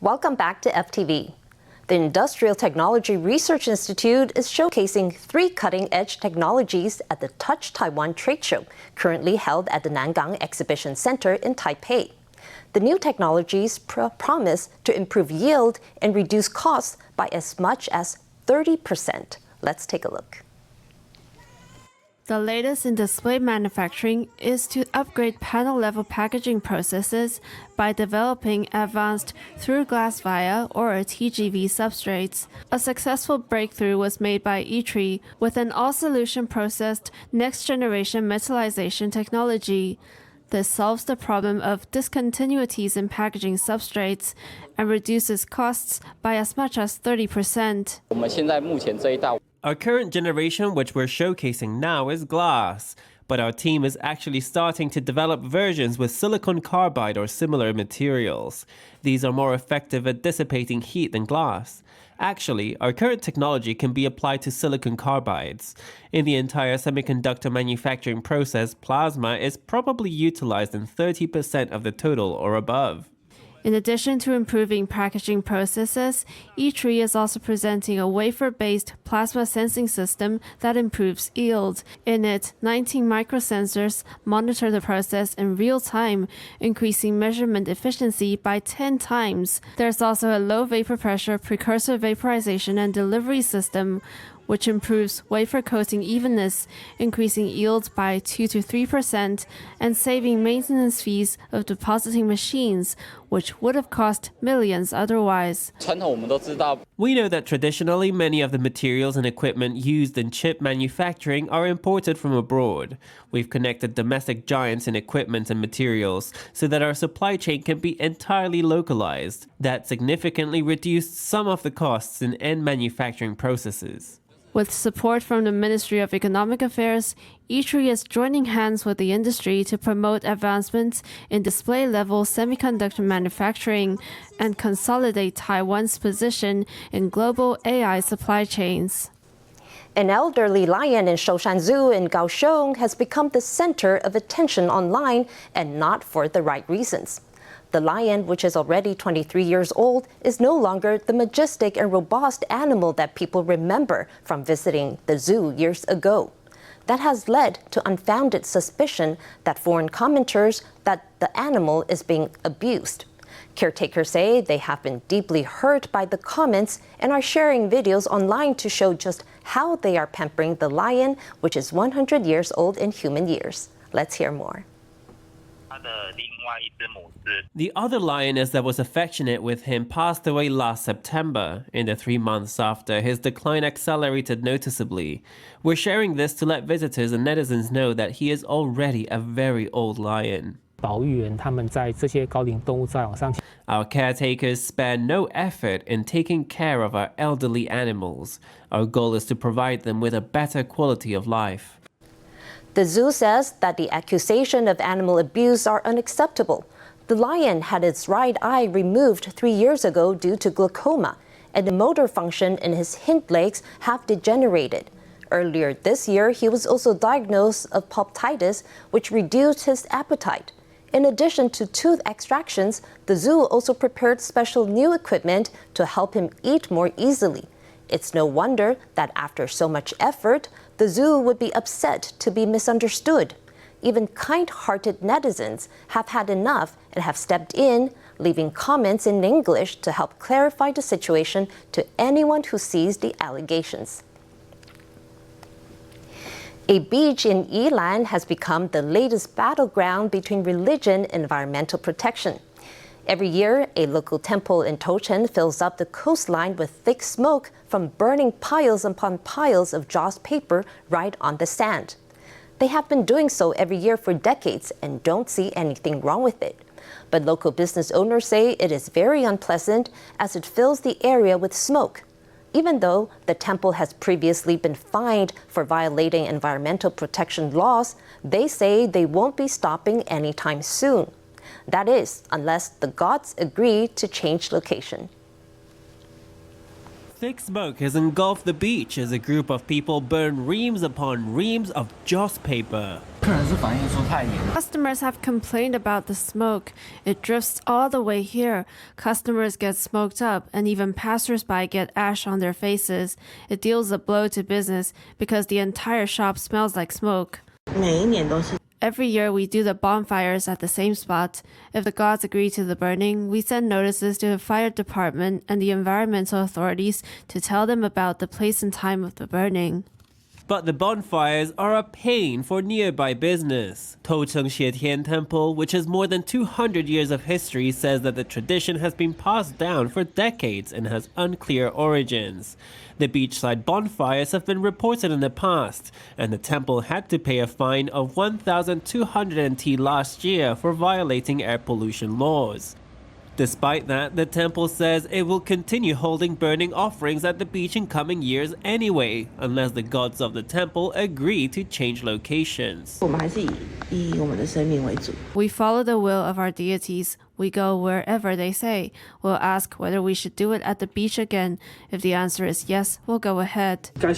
Welcome back to FTV. The Industrial Technology Research Institute is showcasing 3 cutting-edge technologies at the Touch Taiwan trade show, currently held at the Nangang Exhibition Center in Taipei. The new technologies promise to improve yield and reduce costs by as much as 30%. Let's take a look. The latest in display manufacturing is to upgrade panel-level packaging processes by developing advanced through-glass via or TGV substrates. A successful breakthrough was made by eTree with an all-solution processed next-generation metallization technology. This solves the problem of discontinuities in packaging substrates and reduces costs by as much as 30%. Our current generation, which we're showcasing now, is glass, but our team is actually starting to develop versions with silicon carbide or similar materials. These are more effective at dissipating heat than glass. Actually, our current technology can be applied to silicon carbides. In the entire semiconductor manufacturing process, plasma is probably utilized in 30% of the total or above. In addition to improving packaging processes, eTree is also presenting a wafer-based plasma sensing system that improves yield. In it, 19 microsensors monitor the process in real time, increasing measurement efficiency by 10 times. There's also a low vapor pressure precursor vaporization and delivery system, which improves wafer coating evenness, increasing yield by 2 to 3% and saving maintenance fees of depositing machines, which would have cost millions otherwise. We know that traditionally many of the materials and equipment used in chip manufacturing are imported from abroad. We've connected domestic giants in equipment and materials so that our supply chain can be entirely localized. That significantly reduced some of the costs in end manufacturing processes. With support from the Ministry of Economic Affairs, eTree is joining hands with the industry to promote advancements in display-level semiconductor manufacturing and consolidate Taiwan's position in global AI supply chains. An elderly lion in Shoushan Zoo in Kaohsiung has become the center of attention online, and not for the right reasons. The lion, which is already 23 years old, is no longer the majestic and robust animal that people remember from visiting the zoo years ago. That has led to unfounded suspicion that foreign commenters that the animal is being abused. Caretakers say they have been deeply hurt by the comments and are sharing videos online to show just how they are pampering the lion, which is 100 years old in human years. Let's hear more. The other lioness that was affectionate with him passed away last September, in the 3 months after his decline accelerated noticeably. We're sharing this to let visitors and netizens know that he is already a very old lion. Our caretakers spare no effort in taking care of our elderly animals. Our goal is to provide them with a better quality of life. The zoo says that the accusation of animal abuse are unacceptable. The lion had its right eye removed 3 years ago due to glaucoma, and the motor function in his hind legs have degenerated. Earlier this year, he was also diagnosed of pulpitis, which reduced his appetite. In addition to tooth extractions, the zoo also prepared special new equipment to help him eat more easily. It's no wonder that after so much effort, the zoo would be upset to be misunderstood. Even kind-hearted netizens have had enough and have stepped in, leaving comments in English to help clarify the situation to anyone who sees the allegations. A beach in Yilan has become the latest battleground between religion and environmental protection. Every year, a local temple in Tochen fills up the coastline with thick smoke from burning piles upon piles of joss paper right on the sand. They have been doing so every year for decades and don't see anything wrong with it. But local business owners say it is very unpleasant as it fills the area with smoke. Even though the temple has previously been fined for violating environmental protection laws, they say they won't be stopping anytime soon. That is, unless the gods agree to change location. Thick smoke has engulfed the beach as a group of people burn reams upon reams of joss paper. Customers have complained about the smoke. It drifts all the way here. Customers get smoked up, and even passersby get ash on their faces. It deals a blow to business because the entire shop smells like smoke. Every year we do the bonfires at the same spot. If the gods agree to the burning, we send notices to the fire department and the environmental authorities to tell them about the place and time of the burning. But the bonfires are a pain for nearby business. Tocheng Xietian Temple, which has more than 200 years of history, says that the tradition has been passed down for decades and has unclear origins. The beachside bonfires have been reported in the past, and the temple had to pay a fine of 1,200 NT last year for violating air pollution laws. Despite that, the temple says it will continue holding burning offerings at the beach in coming years anyway, unless the gods of the temple agree to change locations. We follow the will of our deities. We go wherever they say. We'll ask whether we should do it at the beach again. If the answer is yes, we'll go ahead. Their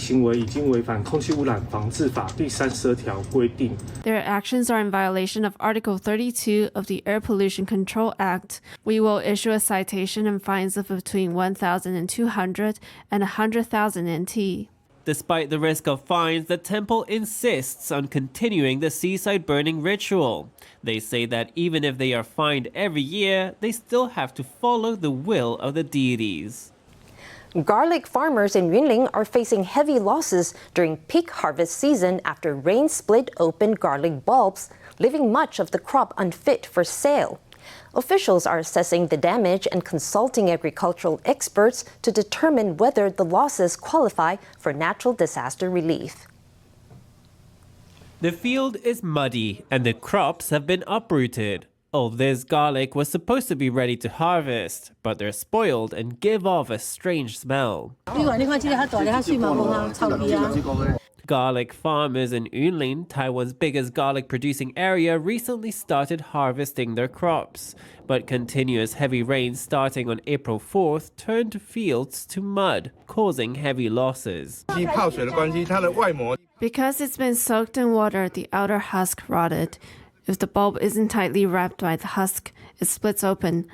actions are in violation of Article 32 of the Air Pollution Control Act. We will issue a citation and fines of between 1,200 and 100,000 NT. Despite the risk of fines, the temple insists on continuing the seaside burning ritual. They say that even if they are fined every year, they still have to follow the will of the deities. Garlic farmers in Yunlin are facing heavy losses during peak harvest season after rain split open garlic bulbs, leaving much of the crop unfit for sale. Officials are assessing the damage and consulting agricultural experts to determine whether the losses qualify for natural disaster relief. The field is muddy and the crops have been uprooted. All this garlic was supposed to be ready to harvest, but they're spoiled and give off a strange smell. Garlic farmers in Yunlin, Taiwan's biggest garlic producing area, recently started harvesting their crops. But continuous heavy rain starting on April 4th turned fields to mud, causing heavy losses. Because it's been soaked in water, the outer husk rotted. If the bulb isn't tightly wrapped by the husk, it splits open.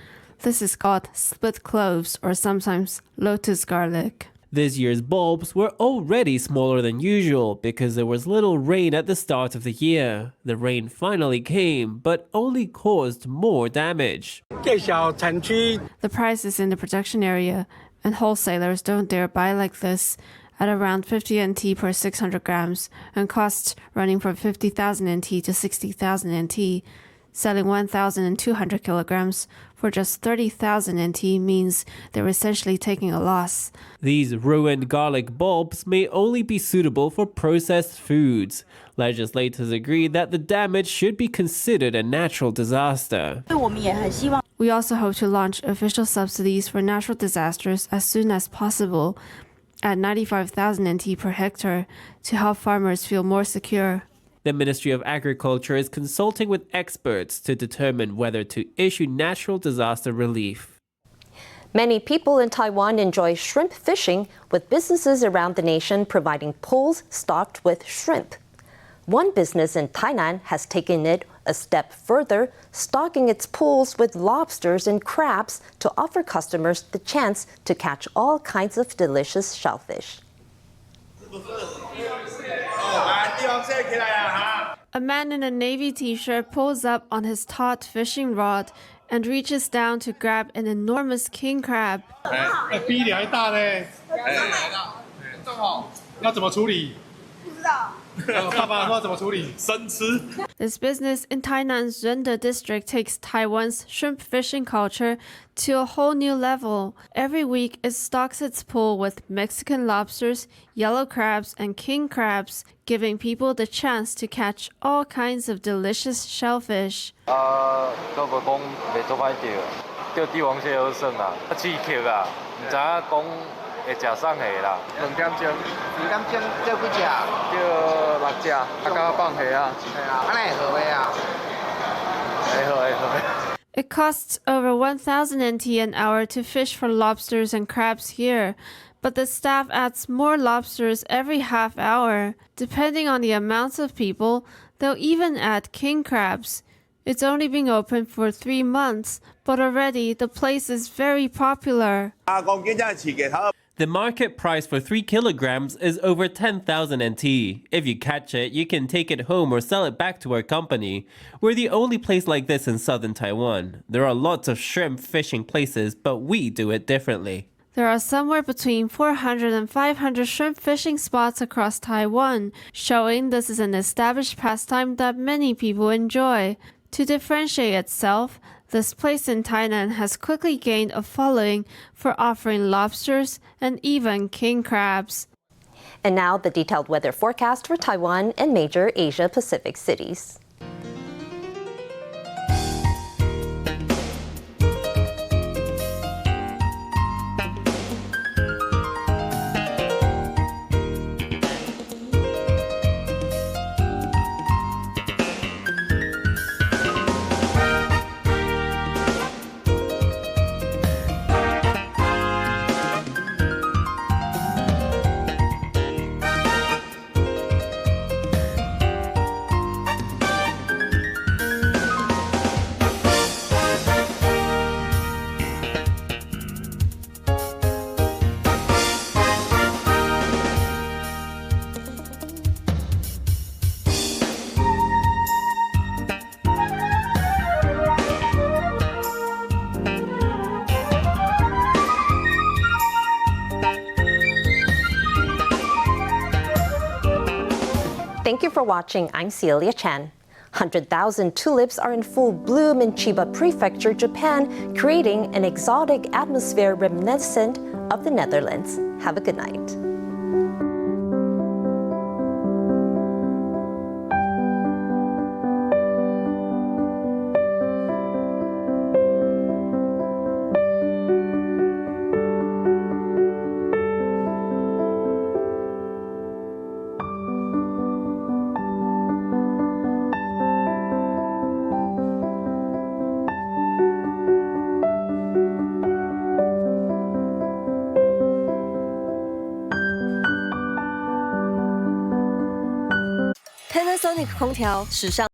This is called split cloves, or sometimes lotus garlic. This year's bulbs were already smaller than usual because there was little rain at the start of the year. The rain finally came, but only caused more damage. The price is in the production area, and wholesalers don't dare buy like this, at around 50 NT per 600 grams, and costs running from 50,000 NT to 60,000 NT. Selling 1,200 kilograms for just 30,000 NT means they're essentially taking a loss. These ruined garlic bulbs may only be suitable for processed foods. Legislators agree that the damage should be considered a natural disaster. We also hope to launch official subsidies for natural disasters as soon as possible, at 95,000 NT per hectare, to help farmers feel more secure. The Ministry of Agriculture is consulting with experts to determine whether to issue natural disaster relief. Many people in Taiwan enjoy shrimp fishing, with businesses around the nation providing pools stocked with shrimp. One business in Tainan has taken it a step further, stocking its pools with lobsters and crabs to offer customers the chance to catch all kinds of delicious shellfish. A man in a navy t-shirt pulls up on his taut fishing rod and reaches down to grab an enormous king crab. This business in Tainan's Zhengde district takes Taiwan's shrimp fishing culture to a whole new level. Every week, it stocks its pool with Mexican lobsters, yellow crabs, and king crabs, giving people the chance to catch all kinds of delicious shellfish. It costs over 1,000 NT an hour to fish for lobsters and crabs here, but the staff adds more lobsters every half hour. Depending on the amounts of people, they'll even add king crabs. It's only been open for 3 months, but already the place is very popular. The market price for 3 kilograms is over 10,000 NT. If you catch it, you can take it home or sell it back to our company. We're the only place like this in southern Taiwan. There are lots of shrimp fishing places, but we do it differently. There are somewhere between 400 and 500 shrimp fishing spots across Taiwan, showing this is an established pastime that many people enjoy. To differentiate itself, this place in Tainan has quickly gained a following for offering lobsters and even king crabs. And now the detailed weather forecast for Taiwan and major Asia-Pacific cities. Thank you for watching. I'm Celia Chan. 100,000 tulips are in full bloom in Chiba Prefecture, Japan, creating an exotic atmosphere reminiscent of the Netherlands. Have a good night. Panasonic 空调史上